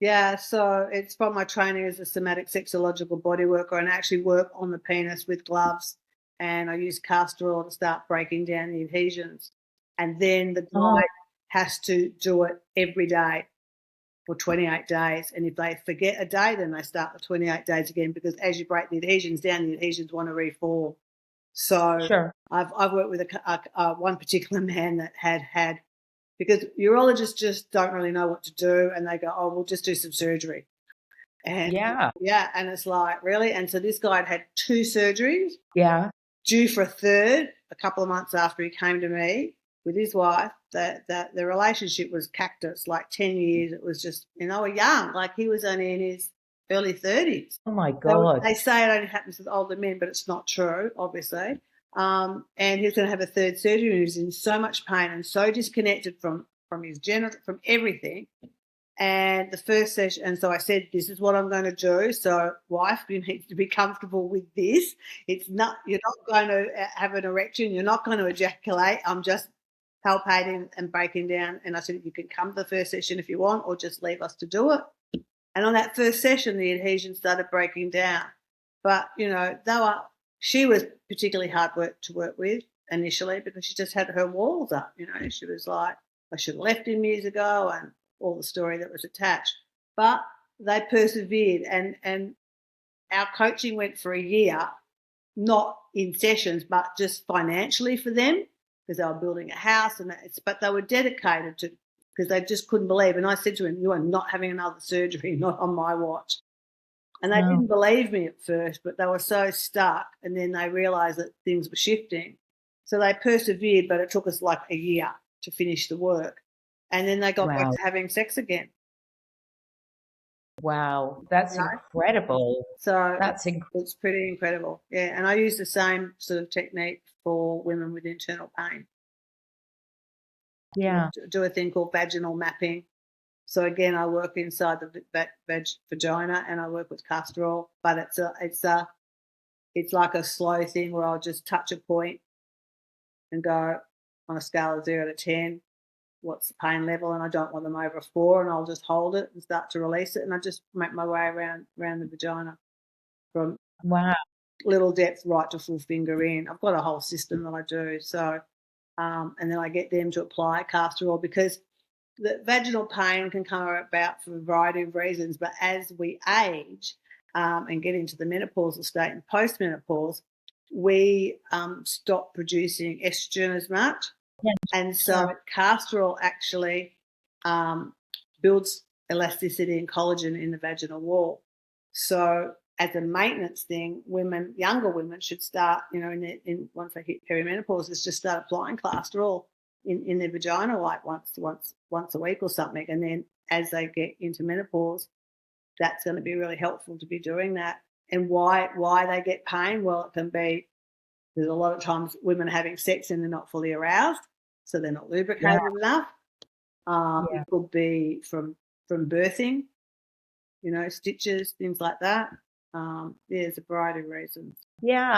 Yeah, so it's from my training as a somatic sexological body worker, and I actually work on the penis with gloves, and I use castor oil to start breaking down the adhesions. And then the Oh, guide has to do it every day for 28 days. And if they forget a day, then they start the 28 days again, because as you break the adhesions down, the adhesions want to reform. So sure. I've worked with one particular man that had because urologists just don't really know what to do, and they go, "Oh, we'll just do some surgery." And Yeah. yeah, and it's like, really? And so this guy had two surgeries, Yeah. due for a third a couple of months after he came to me with his wife. That the relationship was cactus, like 10 years. It was just, they were young, like he was only in his early 30s. Oh my They, God. they say it only happens with older men, but it's not true, obviously. And he was going to have a third surgery, and he was in so much pain and so disconnected from his genital, from everything. And the first session, and so I said, "This is what I'm going to do. So, wife, you need to be comfortable with this. It's not, you're not going to have an erection. You're not going to ejaculate. I'm just palpating and breaking down." And I said, "You can come to the first session if you want, or just leave us to do it." And on that first session, the adhesion started breaking down. But, she was particularly hard work to work with initially, because she just had her walls up. She was like, "I should have left him years ago," and all the story that was attached. But they persevered, and our coaching went for a year, not in sessions, but just financially for them, because they were building a house, but they were dedicated to, because they just couldn't believe. And I said to him, "You are not having another surgery, not on my watch." And they No. didn't believe me at first, but they were so stuck. And then they realised that things were shifting. So they persevered, but it took us like a year to finish the work. And then they got back Wow. to having sex again. Wow. That's You know? incredible. So That's it's pretty incredible. Yeah. And I use the same sort of technique for women with internal pain. yeah. Do a thing called vaginal mapping. So again, I work inside the vagina, and I work with castor oil, but it's like a slow thing where I'll just touch a point and go, on a scale of 0 to 10, what's the pain level, and I don't want them over a 4, and I'll just hold it and start to release it, and I just make my way around the vagina from Wow. little depth right to full finger in. I've got a whole system that I do. So, and then I get them to apply castor oil, because the vaginal pain can come about for a variety of reasons. But as we age, and get into the menopausal state and postmenopause, we stop producing estrogen as much. Yeah, And so sure. castor oil actually um, builds elasticity and collagen in the vaginal wall. So as a maintenance thing, younger women should start, once they hit perimenopause, is just start applying castor oil in their vagina, like once a week or something. And then as they get into menopause, that's going to be really helpful to be doing that. And why they get pain? Well, it can be, there's a lot of times women are having sex and they're not fully aroused, so they're not Yeah. lubricated enough. Yeah. It could be from birthing, stitches, things like that. There's a variety of reasons. Yeah.